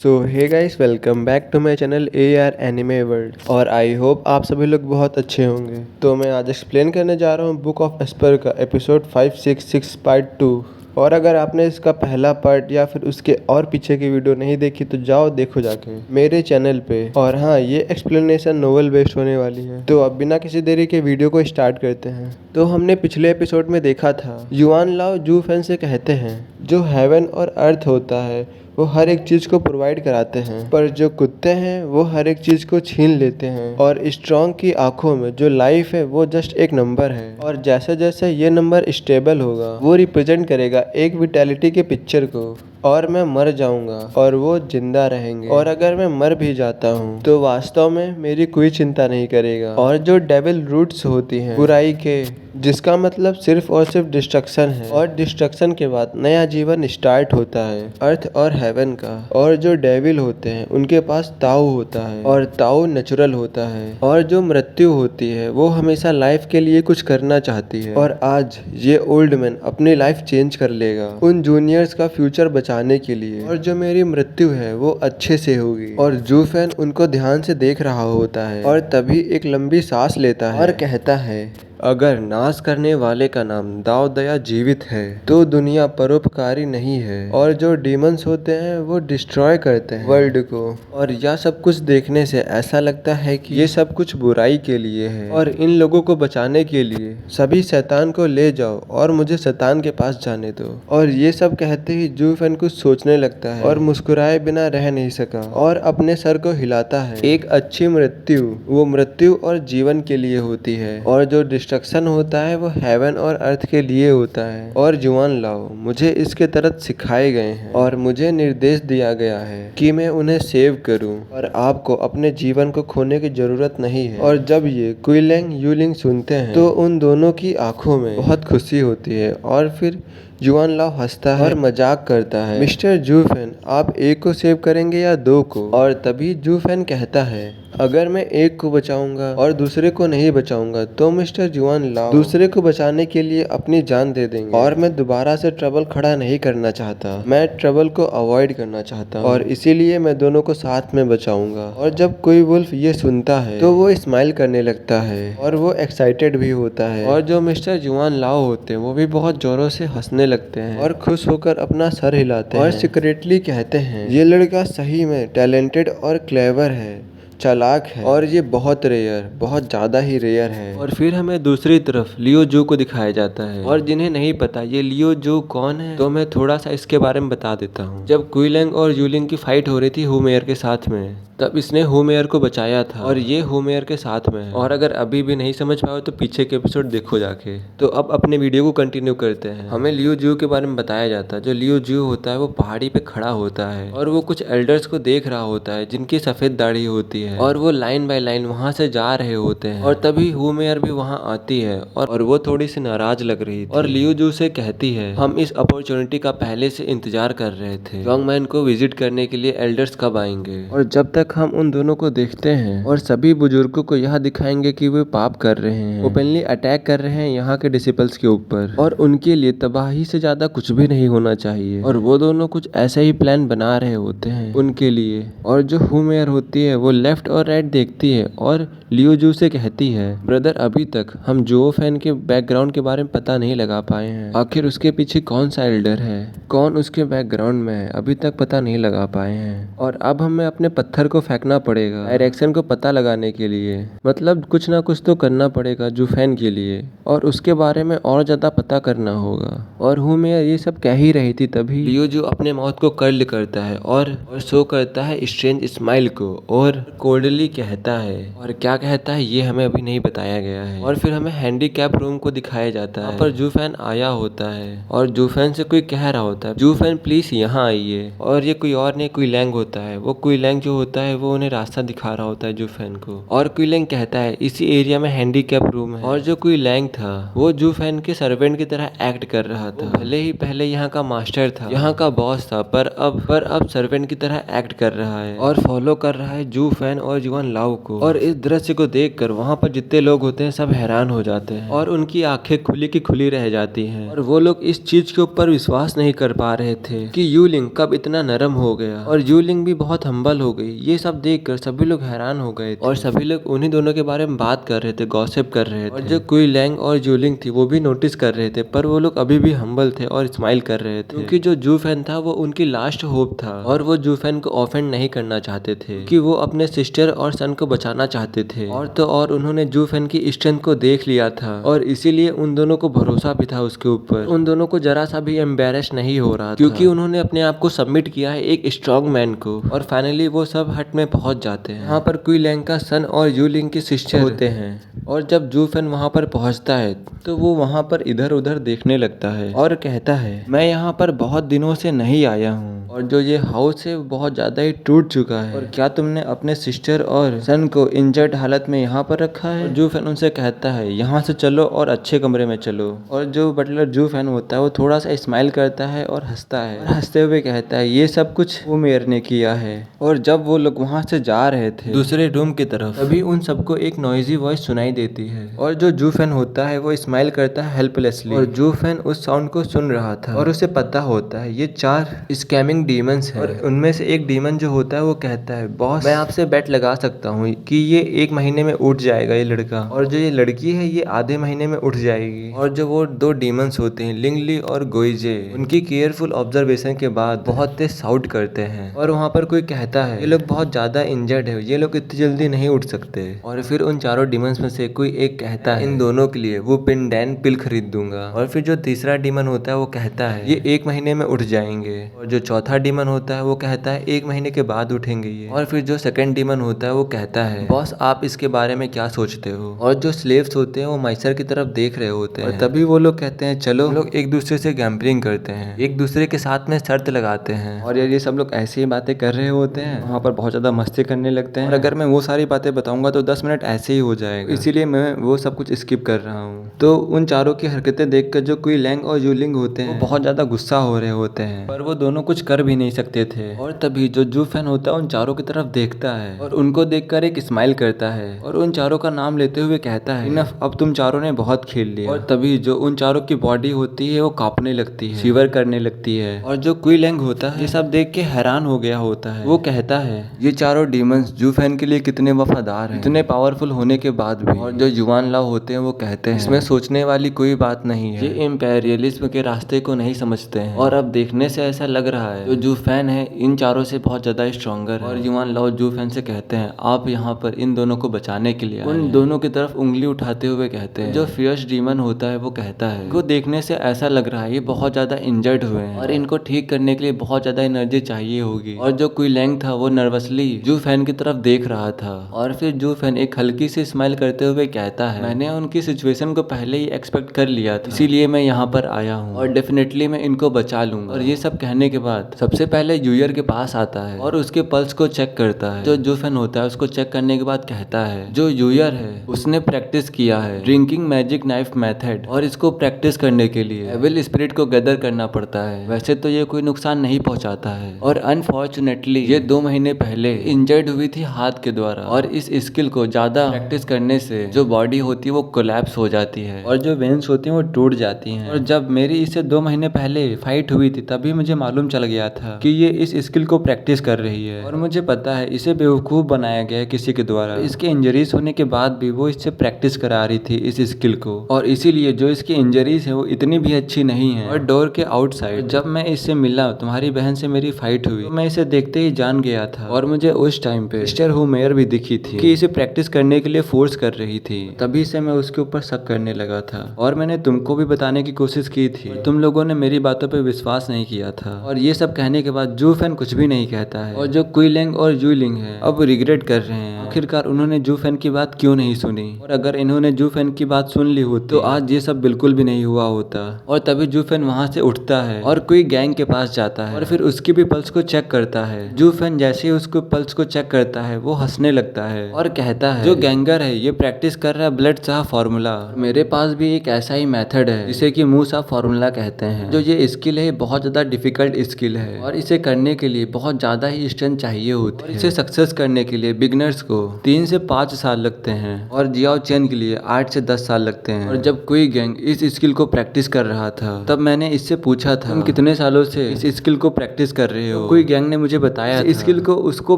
So hey guys, welcome back to my channel AR anime world. और I hope आप सभी लोग बहुत अच्छे होंगे। तो मैं आज एक्सप्लेन करने जा रहा हूँ बुक ऑफ एस्पर का एपिसोड 566 पार्ट 2। और अगर आपने इसका पहला पार्ट या फिर उसके और पीछे की वीडियो नहीं देखी तो जाओ देखो जाके मेरे चैनल पे। और हाँ, ये एक्सप्लेनेशन नोवेल बेस्ड होने वाली है। तो अब बिना किसी देरी के वीडियो को स्टार्ट करते हैं। तो हमने पिछले एपिसोड में देखा था, युआन लाओ जू फैन से कहते हैं जो हेवन और अर्थ होता है वो हर एक चीज को प्रोवाइड कराते हैं, पर जो कुत्ते हैं वो हर एक चीज को छीन लेते हैं। और स्ट्रॉन्ग की आंखों में जो लाइफ है वो जस्ट एक नंबर है, और जैसे जैसे ये नंबर स्टेबल होगा वो रिप्रेजेंट करेगा एक विटेलिटी के पिक्चर को। और मैं मर जाऊंगा और वो जिंदा रहेंगे, और अगर मैं मर भी जाता हूँ तो वास्तव में मेरी कोई चिंता नहीं करेगा। और जो डेविल रूट्स होती हैं बुराई के, जिसका मतलब सिर्फ और सिर्फ डिस्ट्रक्शन है, और डिस्ट्रक्शन के बाद नया जीवन स्टार्ट होता है अर्थ और हेवन का। और जो डेविल होते हैं उनके पास ताऊ होता है, और ताऊ नेचुरल होता है। और जो मृत्यु होती है वो हमेशा लाइफ के लिए कुछ करना चाहती है। और आज ये ओल्ड मैन अपनी लाइफ चेंज कर लेगा उन जूनियर्स का फ्यूचर बचाने के लिए। और जो मेरी मृत्यु है वो अच्छे से होगी। और जू फैन उनको ध्यान से देख रहा होता है, और तभी एक लंबी सांस लेता है और कहता है, अगर नाश करने वाले का नाम दाव दया जीवित है तो दुनिया परोपकारी नहीं है। और जो डीमंस होते हैं वो डिस्ट्रॉय करते हैं वर्ल्ड को। और यह सब कुछ देखने से ऐसा लगता है कि ये सब कुछ बुराई के लिए है, और इन लोगों को बचाने के लिए सभी शैतान को ले जाओ और मुझे शैतान के पास जाने दो। और ये सब कहते ही जू फैन कुछ सोचने लगता है और मुस्कुराए बिना रह नहीं सका और अपने सर को हिलाता है। एक अच्छी मृत्यु वो मृत्यु और जीवन के लिए होती है, और जो डिस्ट्रक्शन होता है वो हेवन और अर्थ के लिए होता है। और जुआन लाओ मुझे इसके तरह सिखाए गए हैं, और मुझे निर्देश दिया गया है कि मैं उन्हें सेव करूं, और आपको अपने जीवन को खोने की जरूरत नहीं है। और जब ये कुइलेंग यूलिंग सुनते हैं तो उन दोनों की आंखों में बहुत खुशी होती है। और फिर जुआन लाओ हंसता है और मजाक करता है, मिस्टर जू फैन आप एक को सेव करेंगे या दो को? और तभी जू फैन कहता है, अगर मैं एक को बचाऊंगा और दूसरे को नहीं बचाऊंगा तो मिस्टर जुआन लाओ दूसरे को बचाने के लिए अपनी जान दे देंगे। और मैं दोबारा से ट्रबल खड़ा नहीं करना चाहता, मैं ट्रबल को अवॉइड करना चाहता हूँ, और इसीलिए मैं दोनों को साथ में बचाऊंगा। और जब कोई वुल्फ ये सुनता है तो वो स्माइल करने लगता है, और वो एक्साइटेड भी होता है। और जो मिस्टर जुआन लाओ होते हैं वो भी बहुत जोरों से हंसने लगते हैं और खुश होकर अपना सर हिलाते हैं, और सीक्रेटली कहते हैं, ये लड़का सही में टैलेंटेड और क्लेवर है, चालाक है, और ये बहुत रेयर, बहुत ज्यादा ही रेयर है। और फिर हमें दूसरी तरफ लियो जू को दिखाया जाता है। और जिन्हें नहीं पता ये लियो जू कौन है, तो मैं थोड़ा सा इसके बारे में बता देता हूँ। जब कुइलेंग और यूलिंग की फाइट हो रही थी हुमेयर के साथ में, तब इसने हुमेयर को बचाया था, और ये हुमेयर के साथ में है। और अगर अभी भी नहीं समझ पाओ तो पीछे के एपिसोड देखो जाके। तो अब अपने वीडियो को कंटिन्यू करते हैं। हमें लियो जू के बारे में बताया जाता है। जो लियो जू होता है वो पहाड़ी पे खड़ा होता है, और वो कुछ एल्डर्स को देख रहा होता है जिनकी सफेद दाढ़ी होती है, और वो लाइन बाय लाइन वहां से जा रहे होते हैं। और तभी हुमेयर भी वहां आती है, और वो थोड़ी सी नाराज लग रही थी, और लियो जू से कहती है, हम इस अपॉर्चुनिटी का पहले से इंतजार कर रहे थे, यंग मैन को विजिट करने के लिए एल्डर्स कब आएंगे। और जब तक हम उन दोनों को देखते हैं और सभी बुजुर्गों को यह दिखाएंगे कि वे पाप कर रहे हैं, ओपनली अटैक कर रहे हैं यहाँ के डिसिपल्स के ऊपर, और उनके लिए तबाही से ज्यादा कुछ भी नहीं होना चाहिए। और वो दोनों कुछ ऐसे ही प्लान बना रहे होते हैं उनके लिए। और जो हुमेयर होती है वो लेफ्ट और राइट देखती है, और लियो जू से कहती है, ब्रदर अभी तक हम जो फैन के बैकग्राउंड के बारे में पता नहीं लगा पाए हैं। आखिर उसके पीछे कौन सा एल्डर है, कौन उसके बैकग्राउंड में है, अभी तक पता नहीं लगा पाए हैं। और अब हमें अपने पत्थर को फेंकना पड़ेगा डायरेक्शन को पता लगाने के लिए, मतलब कुछ ना कुछ तो करना पड़ेगा जू फैन के लिए, और उसके बारे में और ज्यादा पता करना होगा। और हुमेयर ये सब कह ही रही थी, तभी लियो जू अपने माउथ को कर्ल करता है और शो करता है स्ट्रेंज स्माइल को, और कोल्डली कहता है, और क्या कहता है ये हमें अभी नहीं बताया गया है। और फिर हमें हैंडीकैप रूम को दिखाया जाता है, पर जू फैन आया होता है, और जू फैन से कोई कह रहा होता है, जू फैन प्लीज यहाँ आइए। और ये कोई और नहीं कुइलेंग होता है। वो कुइलेंग जो होता है वो उन्हें रास्ता दिखा रहा होता है जू फैन को। और कुइलेंग कहता है इसी एरिया में हैंडीकैप रूम है। और जो कुइलेंग था वो जू फैन के सर्वेंट की तरह एक्ट कर रहा था। भले ही पहले यहाँ का मास्टर था, यहाँ का बॉस था, पर अब सर्वेंट की तरह एक्ट कर रहा है और फॉलो कर रहा है जू फैन और जुआन लाओ को। और इस दृश्य को देखकर वहाँ पर जितने लोग होते हैं सब हैरान हो जाते हैं और उनकी आंखें खुली की खुली रह जाती हैं और वो लोग इस चीज के ऊपर विश्वास नहीं कर पा रहे थे कि यूलिंग कब इतना नरम हो गया और यूलिंग भी बहुत हम्बल हो गई। ये सब देखकर सभी लोग हैरान हो गए और सभी लोग उन्हीं दोनों के बारे में बात कर रहे थे, गॉसिप कर रहे थे। और जो कुई लैंग और यूलिंग थी वो भी नोटिस कर रहे थे, पर वो लोग अभी भी हम्बल थे और स्माइल कर रहे थे क्योंकि जो जूफेन था वो उनकी लास्ट होप था और वो जूफेन को ऑफेंड नहीं करना चाहते थे कि वो अपने सिस्टर और सन को बचाना चाहते थे। और तो और उन्होंने जूफेन की स्ट्रेंथ को देख लिया था और इसीलिए उन दोनों को भरोसा भी था उसके ऊपर। उन दोनों को जरा सा भी एम्बेरस नहीं हो रहा क्योंकि उन्होंने अपने आप को सबमिट किया है एक स्ट्रॉन्ग मैन को। और फाइनली वो सब हट में पहुंच जाते हैं। वहाँ पर कुई लैंग का सन और यूलिंग की सिस्टर होते हैं और जब जूफेन वहाँ पर पहुँचता है तो वो वहाँ पर इधर उधर देखने लगता है और कहता है मैं यहाँ पर बहुत दिनों से नहीं आया हूँ और जो ये हाउस है वो बहुत ज्यादा ही टूट चुका है और क्या तुमने अपने सिस्टर और सन को इंजर्ड हालत में यहाँ पर रखा है। और जूफेन उनसे कहता है यहाँ से चलो और अच्छे कमरे में चलो। और जो बटलर जूफेन होता है वो थोड़ा सा स्माइल करता है और हंसता है और हंसते हुए कहता है ये सब कुछ वो मेयर ने किया है। और जब वो लोग वहाँ से जा रहे थे दूसरे रूम की तरफ तभी उन सबको एक नॉइजी वॉइस सुनाई देती है और जो जूफेन होता है वो स्माइल करता है हेल्पलेसली और जूफेन उस साउंड को सुन रहा था और उसे पता होता है ये 4 स्कैमिंग डीमंस है। और उनमें से एक डीमन जो होता है वो कहता है बॉस मैं आपसे बेट लगा सकता हूँ कि ये 1 महीने में उठ जाएगा ये लड़का और जो ये लड़की है ये आधे महीने में उठ जाएगी। और जो वो 2 डीमंस होते हैं लिंगली और गोइजे उनकी केयरफुल ऑब्जर्वेशन के बाद बहुत तेज साउट करते हैं और वहाँ पर कोई कहता है ये लोग बहुत ज्यादा इंजर्ड है, ये लोग इतनी जल्दी नहीं उठ सकते। और फिर उन 4 डीमंस में से कोई एक कहता है इन दोनों के लिए वो पिंडैन पिल खरीद दूंगा। और फिर जो तीसरा डीमन होता है वो कहता है ये 1 महीने में उठ जाएंगे। और जो चौथा डीमन होता है वो कहता है 1 महीने के बाद उठेंगे ये। और फिर जो सेकंड डीमन होता है वो कहता है बॉस आप इसके बारे में क्या सोचते हो। और जो स्लेव्स होते हैं वो माइसर की तरफ देख रहे होते हैं। तभी वो लोग कहते हैं चलो हम लोग एक दूसरे से गैम्बलिंग करते हैं, एक दूसरे के साथ में शर्त लगाते हैं। और ये सब लोग ऐसी ही बातें कर रहे होते हैं, वहाँ पर बहुत ज्यादा मस्ती करने लगते हैं। और अगर मैं वो सारी बातें बताऊंगा तो 10 मिनट ऐसे ही हो जाएगा, इसीलिए मैं वो सब कुछ स्किप कर रहा हूँ। तो उन चारों की हरकतें देखकर जो कुई लैंग और यूलिंग होते हैं वो बहुत ज्यादा गुस्सा हो रहे होते हैं, पर वो दोनों कुछ कर भी नहीं सकते थे। और तभी जो जूफेन होता है उन चारों की तरफ देखता है और उनको देखकर एक स्माइल करता है और उन चारों का नाम लेते हुए कहता है इनफ, अब तुम चारों ने बहुत खेल लिया। और तभी जो उन चारों की बॉडी होती है वो कांपने लगती है, शिवर करने लगती है। और जो कुई लैंग होता है ये सब देख के हैरान हो गया होता है। वो कहता है ये चारों डीमंस जूफेन के लिए कितने वफादार हैं, इतने पावरफुल होने के बाद भी। और जो जुआन लाओ होते हैं वो कहते हैं इसमें सोचने वाली कोई बात नहीं है, ये इम्पेरियलिज्म के रास्ते को नहीं समझते हैं। और अब देखने से ऐसा लग रहा है जो जूफेन है इन चारों से बहुत ज्यादा स्ट्रॉन्गर है। और जुआन लाओ जूफेन से कहते हैं आप यहाँ पर इन दोनों को बचाने के लिए उन दोनों की तरफ उंगली उठाते हुए कहते हैं। जो फियर्स डीमन होता है वो कहता है इनको देखने से ऐसा लग रहा है ये बहुत ज्यादा इंजर्ड हुए हैं और इनको ठीक करने के लिए बहुत ज्यादा एनर्जी चाहिए होगी। और जो कुई लैंग था वो नर्वसली जूफेन की तरफ देख रहा था। और फिर जूफेन एक हल्की सी स्माइल करते हुए कहता है मैंने उनकी सिचुएशन को पहले ही एक्सपेक्ट कर लिया था, इसीलिए मैं यहाँ पर आया हूँ और डेफिनेटली मैं इनको बचा लूंगा। और ये सब कहने के बाद सबसे पहले यूयर के पास आता है और उसके पल्स को चेक करता है। जो जूफेन होता है उसको चेक करने के बाद कहता है जो यूयर है उसने प्रैक्टिस किया है ड्रिंकिंग मैजिक नाइफ मेथड और इसको प्रैक्टिस करने के लिए एविल स्पिरिट को गैदर करना पड़ता है। वैसे तो ये कोई नुकसान नहीं पहुंचाता है और अनफॉर्चुनेटली ये 2 महीने पहले इंजर्ड हुई थी हाथ के द्वारा और इस स्किल को ज्यादा प्रैक्टिस करने से जो बॉडी होती है वो कोलैप्स हो जाती है और जो वेन्स होती हैं वो टूट जाती हैं। और जब मेरी इससे 2 महीने पहले फाइट हुई थी तभी मुझे मालूम चल गया था कि ये इस स्किल को प्रैक्टिस कर रही है और मुझे पता है इसे बेवकूफ बनाया गया है किसी के द्वारा। इसके इंजरीज होने के बाद भी वो इससे प्रैक्टिस करा रही थी इस स्किल को और इसीलिए जो इसकी इंजरीज है वो इतनी भी अच्छी नहीं है। और डोर के आउटसाइड जब मैं इससे मिला तुम्हारी बहन से मेरी फाइट हुई तो मैं इसे देखते ही जान गया था और मुझे उस टाइम पे सिस्टर हुमेयर भी दिखी थी कि इसे प्रैक्टिस करने के लिए फोर्स कर रही थी। तभी से मैं उसके ऊपर शक करने लगा था और मैंने तुमको भी बताने की कोशिश की थी, तुम लोगों ने मेरी बातों पे विश्वास नहीं किया था। और ये सब कहने के बाद जूफेन कुछ भी नहीं कहता है और जो कुई लैंग और यूलिंग है अब रिग्रेट कर रहे हैं आखिरकार उन्होंने जूफेन की बात क्यों नहीं सुनी। और अगर इन्होंने जूफेन की बात सुन ली होती तो आज ये सब बिल्कुल भी नहीं हुआ होता। और तभी जूफेन वहाँ से उठता है और कोई गैंग के पास जाता है और फिर उसकी भी पल्स को चेक करता है। जूफेन जैसे ही उसको पल्स को चेक करता है वो हंसने लगता है और कहता है जो गैंगर है ये प्रैक्टिस प्रैक्टिस कर रहा है ब्लड साफ फार्मूला। मेरे पास भी एक ऐसा ही मेथड है जिसे कि मुंह साफ फार्मूला कहते हैं। जो ये स्किल है बहुत ज्यादा डिफिकल्ट स्किल है और इसे करने के लिए बहुत ज्यादा ही स्ट्रेंथ चाहिए होती है। इसे सक्सेस करने के लिए बिगनर्स को 3 से 5 साल लगते हैं और जियाओ चेन के लिए 8 से 10 साल लगते हैं। और जब कोई गैंग इस स्किल को प्रैक्टिस कर रहा था तब मैंने इससे पूछा था तुम कितने सालों से इस स्किल को प्रैक्टिस कर रहे हो। कोई गैंग ने मुझे बताया इस स्किल को उसको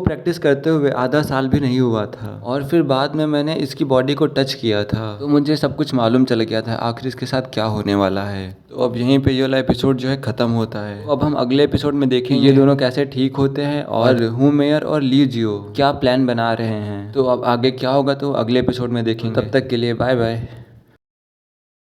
प्रैक्टिस करते हुए आधा साल भी नहीं हुआ था। और फिर बाद में मैंने इसकी बॉडी को टच किया था तो मुझे सब कुछ मालूम चल गया था आखिर इसके साथ क्या होने वाला है। तो अब यहीं पे ये वाला एपिसोड जो है खत्म होता है। तो अब हम अगले एपिसोड में देखेंगे ये दोनों कैसे ठीक होते हैं और हु मेयर और ली जियो क्या प्लान बना रहे हैं। तो अब आगे क्या होगा तो अगले एपिसोड में देखेंगे। तब तक के लिए बाय बाय।